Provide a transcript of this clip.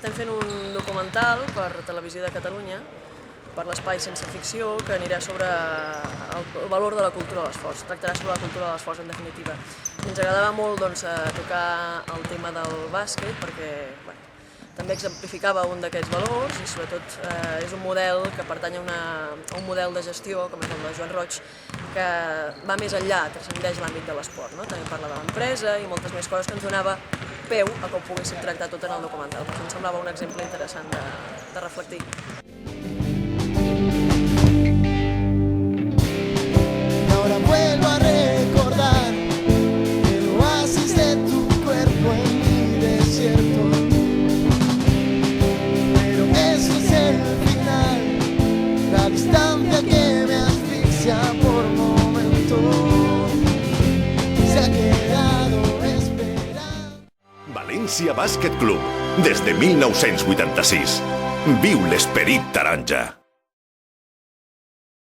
Estem fent un documental per Televisió de Catalunya, per l'Espai Sense Ficció, que anirà sobre el valor de la cultura de l'esforç, tractarà sobre la cultura de l'esforç en definitiva. Ens agradava molt tocar el tema del bàsquet perquè també exemplificava un d'aquests valors i sobretot és un model que pertany a un model de gestió, com és el de Joan Roig, que va més enllà, transcendeix l'àmbit de l'esport. També parla de l'empresa i moltes més coses que ens donava peu a que ho poguéssim tractar tot en el documental, perquè em semblava un exemple interessant de reflectir. Ahora vuelvo a recordar el oasis de tu cuerpo en mi desierto. Pero eso es el final, la distancia que me asfixia por momentos se ha quedado esperando. València Bàsquet Club, des de 1986. Viu l'esperit taronja!